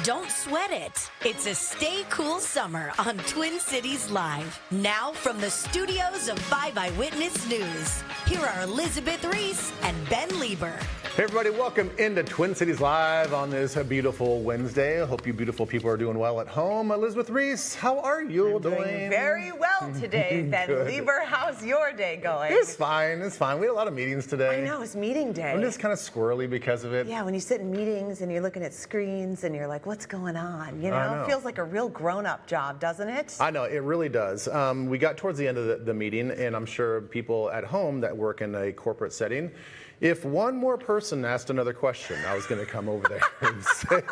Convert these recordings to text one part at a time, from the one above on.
Don't sweat it. It's a Stay Cool Summer on Twin Cities Live. Now from the studios of 5 Eyewitness News, here are Elizabeth Reese and Ben Lieber. Hey everybody, welcome into Twin Cities Live on this beautiful Wednesday. I hope you beautiful people are doing well at home. Elizabeth Reese, how are you doing? Very well today, Ben Lieber. How's your day going? It's fine, it's fine. We had a lot of meetings today. I know, it's meeting day. I'm just kind of squirrely because of it. Yeah, when you sit in meetings and you're looking at screens and you're like, what's going on? You know, it feels like a real grown-up job, doesn't it? I know, it really does. We got towards the end of the meeting, and I'm sure people at home that work in a corporate setting, if one more person asked another question, I was going to come over there and say,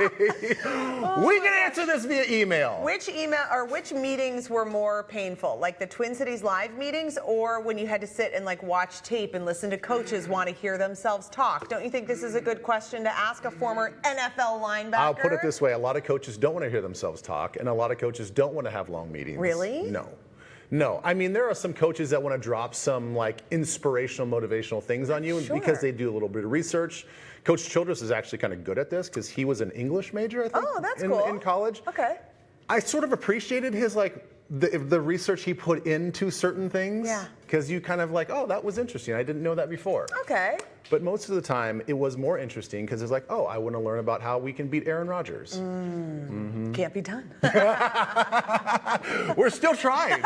we can answer this via email. Which email or which meetings were more painful? Like the Twin Cities Live meetings, or when you had to sit and like watch tape and listen to coaches want to hear themselves talk? Don't you think this is a good question to ask a former NFL linebacker? I'll put it this way. A lot of coaches don't want to hear themselves talk, and a lot of coaches don't want to have long meetings. Really? No, I mean, there are some coaches that want to drop some like inspirational, motivational things on you because they do a little bit of research. Coach Childress is actually kind of good at this because he was an English major, I think, cool. in college. Okay. I sort of appreciated his the research he put into certain things. Yeah. Because you kind of like, oh, that was interesting. I didn't know that before. Okay. But most of the time, it was more interesting because it's like, oh, I want to learn about how we can beat Aaron Rodgers. Can't be done. We're still trying.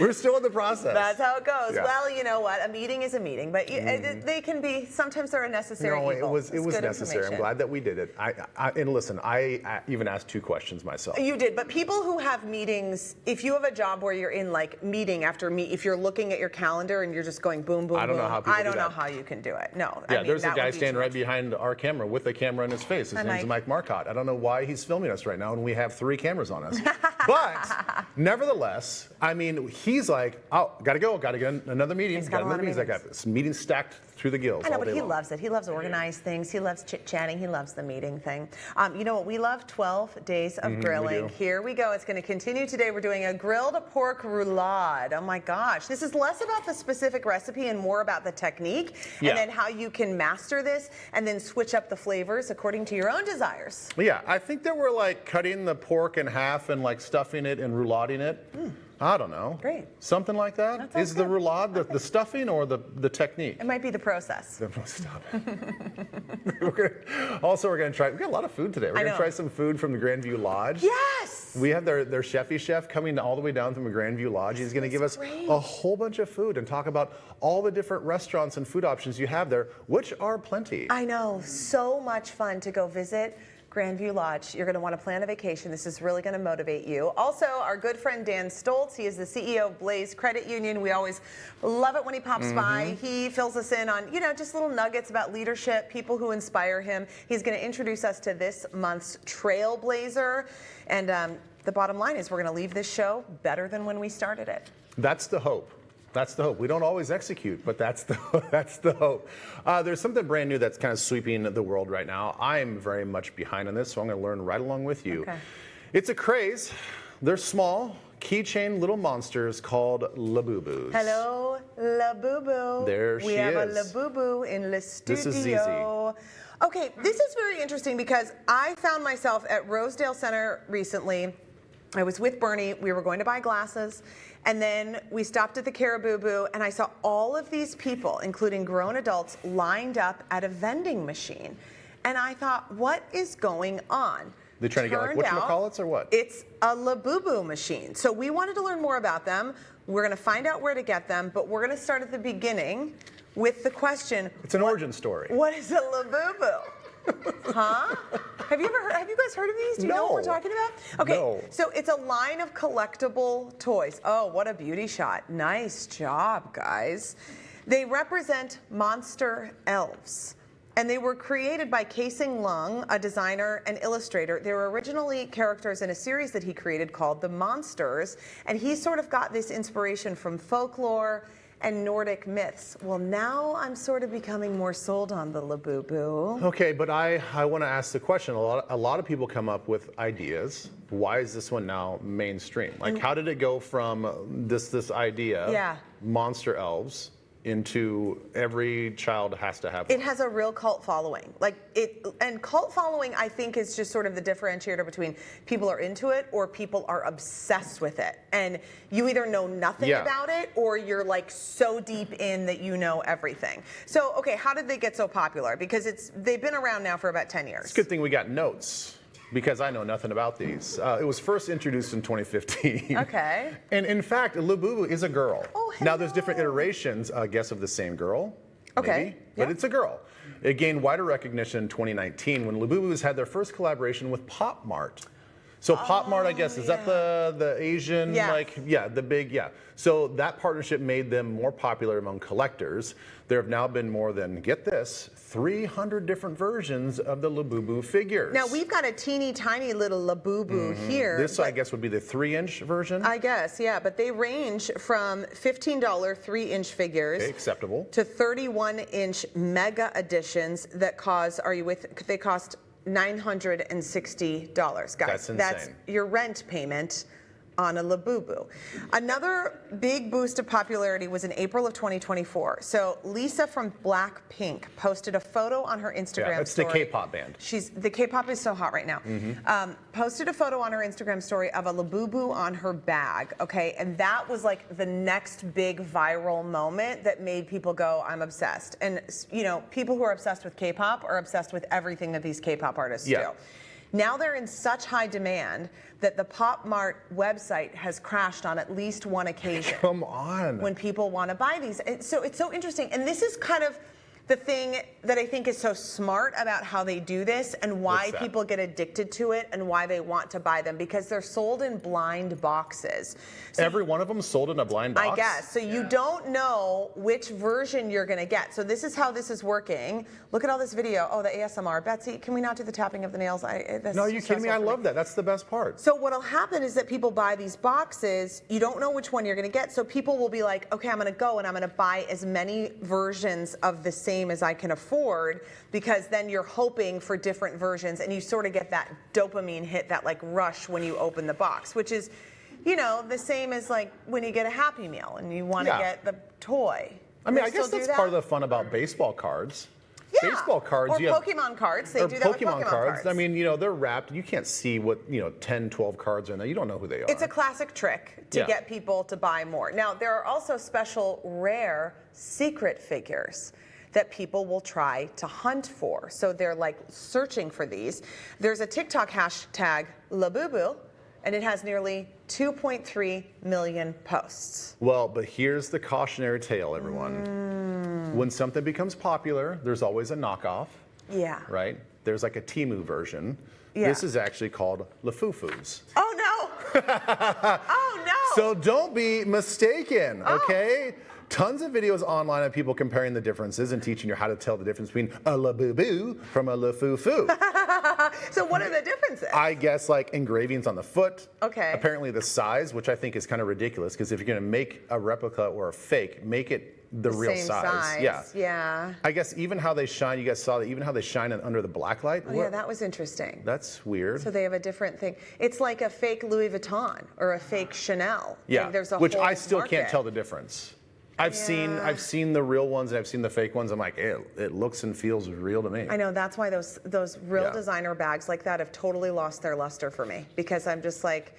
We're still in the process. That's how it goes. Yeah. Well, you know what? A meeting is a meeting, but they can be, sometimes they're a necessary evil. It was necessary. I'm glad that we did it. And listen, I even asked 2 questions myself. You did, but people who have meetings, if you have a job where you're in like meeting after meeting, if you're looking at your calendar and you're just going boom, boom, I don't know how people I don't do know that. how you can do it. No. Yeah, I mean, there's a guy be standing right behind our camera with a camera in his face. His name's Mike Marcotte. I don't know why he's filming us right now, and we have 3 cameras on us. But nevertheless, I mean, he's like, oh, gotta get another meeting. He's got another meeting. I got this meeting stacked through the gills. I know, all but day he long. loves it. He loves organized things. He loves chit-chatting. He loves the meeting thing. You know what? We love 12 days of grilling. Here we go. It's going to continue today. We're doing a grilled pork roulade. Oh my gosh. This is less about the specific recipe and more about the technique and then how you can master this and then switch up the flavors according to your own desires. Yeah, I think that we're like cutting the pork in half and like stuffing it and roulading it. I don't know. Great. Something like that? Is the roulade the stuffing or the technique? It might be the process. Stop it. We're going to try, we got a lot of food today. We're going to try some food from the Grandview Lodge. Yes! We have their chefy chef coming all the way down from the Grandview Lodge. He's going to give us a whole bunch of food and talk about all the different restaurants and food options you have there, which are plenty. I know. So much fun to go visit Grandview Lodge. You're going to want to plan a vacation. This is really going to motivate you. Also, our good friend Dan Stoltz, he is the CEO of Blaze Credit Union. We always love it when he pops by. He fills us in on, just little nuggets about leadership, people who inspire him. He's going to introduce us to this month's Trailblazer. And the bottom line is we're going to leave this show better than when we started it. That's the hope. That's the hope. We don't always execute, but that's the hope. There's something brand new that's kind of sweeping the world right now. I'm very much behind on this, so I'm going to learn right along with you. Okay. It's a craze. They're small, keychain little monsters called Labubus. Hello, Labubu. There she is. We have a Labubu in the studio. This is Zizi. Okay, this is very interesting because I found myself at Rosedale Center recently. I was with Bernie. We were going to buy glasses. And then we stopped at the Caribou, and I saw all of these people, including grown adults, lined up at a vending machine. And I thought, what is going on? They're trying to get like whatchamacallits or what? It's a Labubu machine. So we wanted to learn more about them. We're going to find out where to get them, but we're going to start at the beginning with the question. It's an origin story. What is a Labubu? Huh? Have you guys heard of these? Do you know what we're talking about? Okay, so it's a line of collectible toys. Oh, what a beauty shot. Nice job, guys. They represent monster elves. And they were created by Casing Lung, a designer and illustrator. They were originally characters in a series that he created called The Monsters. And he sort of got this inspiration from folklore and Nordic myths. Well, now I'm sort of becoming more sold on the Labubu. Okay, but I want to ask the question. A lot of people come up with ideas. Why is this one now mainstream? Like, how did it go from this idea, monster elves, into every child has to have one. It has a real cult following. And cult following, I think, is just sort of the differentiator between people are into it or people are obsessed with it. And you either know nothing about it or you're like so deep in that you know everything. So, okay, how did they get so popular? Because they've been around now for about 10 years. It's a good thing we got notes, because I know nothing about these. It was first introduced in 2015. Okay. And in fact, Labubu is a girl. Oh, now there's different iterations, I guess, of the same girl. Okay. Maybe, but it's a girl. It gained wider recognition in 2019 when Labubus had their first collaboration with Pop Mart. So Pop Mart, I guess, is that the Asian, the big, So that partnership made them more popular among collectors. There have now been more than, get this, 300 different versions of the Labubu figures. Now, we've got a teeny tiny little Labubu here. This, I guess, would be the 3-inch version? I guess, yeah, but they range from $15 3-inch figures acceptable, to 31-inch mega editions that they cost $960, guys. That's insane. That's your rent payment on a Labubu. Another big boost of popularity was in April of 2024. So Lisa from Blackpink posted a photo on her Instagram it's story. the K-pop band. The K-pop is so hot right now. Posted a photo on her Instagram story of a Labubu on her bag, okay? And that was like the next big viral moment that made people go, I'm obsessed. And, you know, people who are obsessed with K-pop are obsessed with everything that these K-pop artists do. Now they're in such high demand that the Pop Mart website has crashed on at least one occasion. Come on. When people want to buy these. So it's so interesting. And this is kind of the thing that I think is so smart about how they do this and why people get addicted to it and why they want to buy them, because they're sold in blind boxes. So every one of them sold in a blind box? I guess. So you don't know which version you're going to get. So this is how this is working. Look at all this video. Oh, the ASMR. Betsy, can we not do the tapping of the nails? No, are you kidding me? I love that. That's the best part. So what'll happen is that people buy these boxes. You don't know which one you're going to get. So people will be like, okay, I'm going to go and I'm going to buy as many versions of the same as I can afford, because then you're hoping for different versions and you sort of get that dopamine hit, that like rush when you open the box, which is, you know, the same as like when you get a Happy Meal and you want to get the toy. I mean, I guess that's part of the fun about baseball cards. Yeah. Baseball cards, or Pokemon cards. They do that with Pokemon cards. I mean, you know, they're wrapped. You can't see what, 10, 12 cards are in there. You don't know who they are. It's a classic trick to get people to buy more. Now, there are also special rare secret figures that people will try to hunt for. So they're like searching for these. There's a TikTok hashtag Labubu, and it has nearly 2.3 million posts. Well, but here's the cautionary tale, everyone. When something becomes popular, there's always a knockoff. Yeah. Right? There's like a Temu version. Yeah. This is actually called Lafufus. Oh, no. Oh, no. So don't be mistaken, okay? Tons of videos online of people comparing the differences and teaching you how to tell the difference between a Labubu from a Lafufu. So what are the differences? I guess like engravings on the foot. Okay. Apparently the size, which I think is kind of ridiculous, because if you're going to make a replica or a fake, make it the real same size. Yeah. I guess even how they shine, you guys saw that, even how they shine under the black light. Oh, yeah, that was interesting. That's weird. So they have a different thing. It's like a fake Louis Vuitton or a fake Chanel. Yeah, like there's a which whole I still market. can't tell the difference. I've seen the real ones and I've seen the fake ones. I'm like, it looks and feels real to me. I know, that's why those real designer bags like that have totally lost their luster for me, because I'm just like,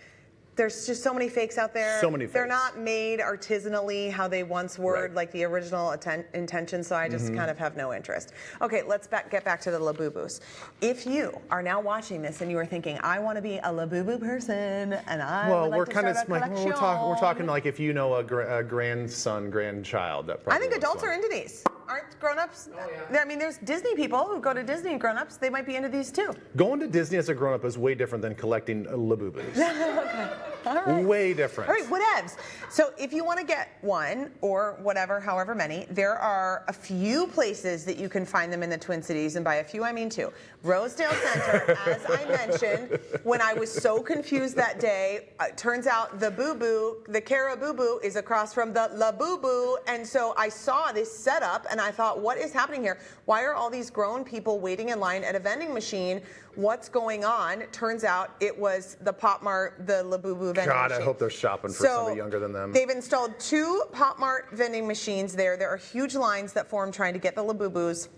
there's just so many fakes out there. So many fakes. They're not made artisanally how they once were, like the original intention, so I just kind of have no interest. Okay, let's get back to the Labubus. If you are now watching this and you are thinking, I want to be a Labubu person and I would like to start a collection. We're talking like if you know a grandson, grandchild. That probably I think adults are into these. Aren't grown-ups? Oh, yeah. I mean, there's Disney people who go to Disney, grown-ups. They might be into these too. Going to Disney as a grown-up is way different than collecting Labubus. Okay. All right. Way different. All right, whatevs. So if you want to get one or whatever, however many, there are a few places that you can find them in the Twin Cities, and by a few I mean two. Rosedale Center, as I mentioned, when I was so confused that day, it turns out the Caraboo is across from the Labubu, and so I saw this setup and I thought, what is happening here? Why are all these grown people waiting in line at a vending machine? What's going on? Turns out it was the Pop Mart, the Labubu Labubu vending God, machine. I hope they're shopping for somebody younger than them. They've installed 2 Pop Mart vending machines there. There are huge lines that form trying to get the Labubus.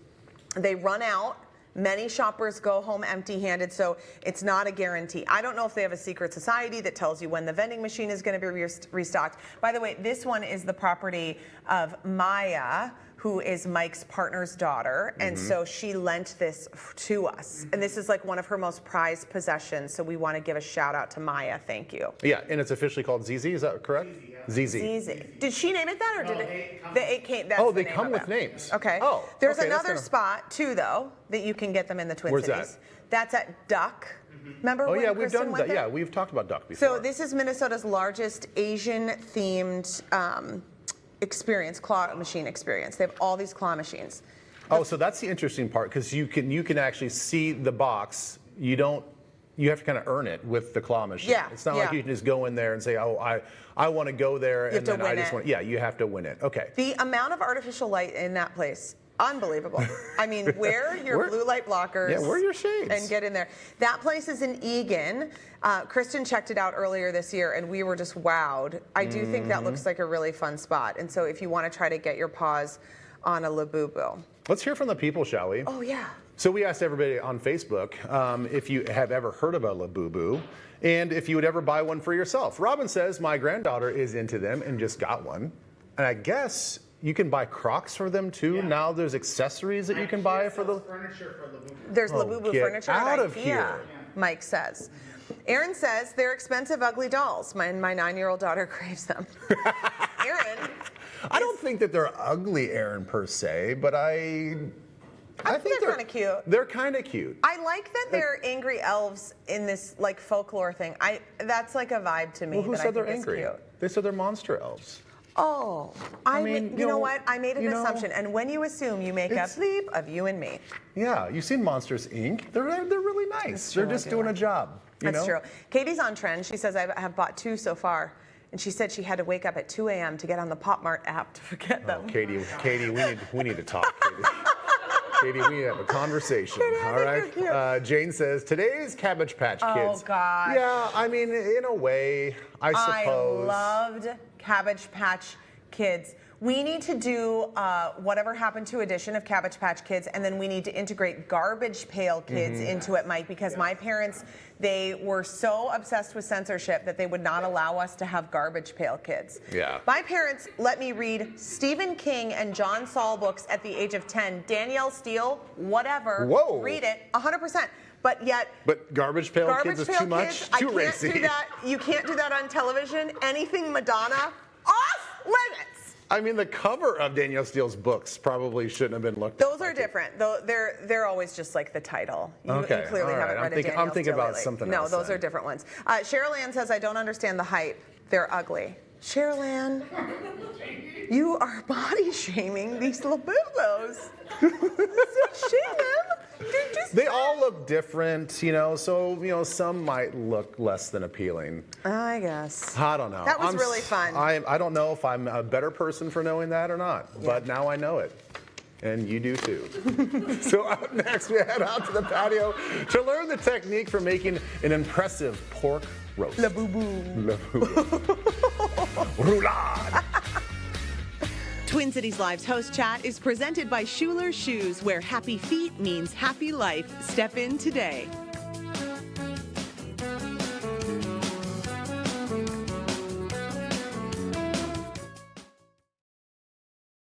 They run out. Many shoppers go home empty-handed, so it's not a guarantee. I don't know if they have a secret society that tells you when the vending machine is going to be restocked. By the way, this one is the property of Maya, who is Mike's partner's daughter, and so she lent this to us. And this is like one of her most prized possessions, so we want to give a shout out to Maya. Thank you. Yeah, and it's officially called ZZ, is that correct? ZZ. ZZ. Did she name it that, or did it came? That's Oh, the they name come of with it. names. Okay. Oh, There's okay, another spot too, though, that you can get them in the Twin Where's Cities. that? That's at Duck. Remember? Oh when yeah, we've Kristen done went that. there? Yeah, we've talked about Duck before. So this is Minnesota's largest Asian-themed experience, claw machine experience. They have all these claw machines. Oh, so that's the interesting part, because you can actually see the box. You have to kind of earn it with the claw machine. Yeah, It's not like you can just go in there and say, oh, I want to go there, and then I just want. Yeah, you have to win it. Okay. The amount of artificial light in that place, unbelievable. I mean, wear your blue light blockers. Yeah, wear your shades. And get in there. That place is in Eagan. Kristen checked it out earlier this year, and we were just wowed. I do think that looks like a really fun spot. And so if you want to try to get your paws on a Labubu. Let's hear from the people, shall we? Oh, yeah. So we asked everybody on Facebook if you have ever heard of a Labubu and if you would ever buy one for yourself. Robin says, my granddaughter is into them and just got one. And I guess you can buy Crocs for them too. Yeah. Now there's accessories that you can buy for the furniture for Labubu. There's Labubu furniture out at of IKEA, here. Mike says. Aaron says they're expensive, ugly dolls. My 9-year-old daughter craves them. Aaron. I don't think that they're ugly, Aaron, per se, but I think they're kind of cute. They're kind of cute. I like that they're angry elves in this like folklore thing. That's like a vibe to me. Well, who that said I they're think is angry? cute. They said they're monster elves. Oh, I mean, you know what? I made an assumption, and when you assume, you make a bleep of you and me. Yeah, you've seen Monsters Inc. They're really nice. They're just doing a job. That's true. Katie's on trend. She says, I have bought 2 so far. And she said she had to wake up at 2 a.m. to get on the Pop Mart app to get them. Katie, we need to talk, Katie. Katie, we need to have a conversation. Katie, all right. Jane says, today's Cabbage Patch Kids. Oh, God. Yeah, I mean, in a way, I suppose. I loved Cabbage Patch Kids. We need to do Whatever Happened to edition of Cabbage Patch Kids, and then we need to integrate Garbage Pail Kids into it, Mike, because my parents, they were so obsessed with censorship that they would not allow us to have Garbage Pail Kids. Yeah. My parents let me read Stephen King and John Saul books at the age of 10. Danielle Steele, whatever. Whoa. Read it, 100%. But yet, But Garbage Pail Kids is too much, too racy. I can't do that. You can't do that on television. Anything Madonna, off limits. I mean, the cover of Danielle Steele's books probably shouldn't have been looked at. Those are different. Though they're always just like the title. You Okay, clearly all right. haven't read a Danielle I'm thinking Steele about lately. something No, else those then. are different ones. Cheryl Ann says, I don't understand the hype. They're ugly. Cheryl Ann, you are body shaming these Labubus. Shame them. They all look different, so some might look less than appealing. I guess. I don't know. That was really fun. I don't know if I'm a better person for knowing that or not, but now I know it. And you do too. So up next, we head out to the patio to learn the technique for making an impressive pork roast. Labubu. Roulade. Twin Cities Live's host chat is presented by Schuler Shoes, where happy feet means happy life. Step in today.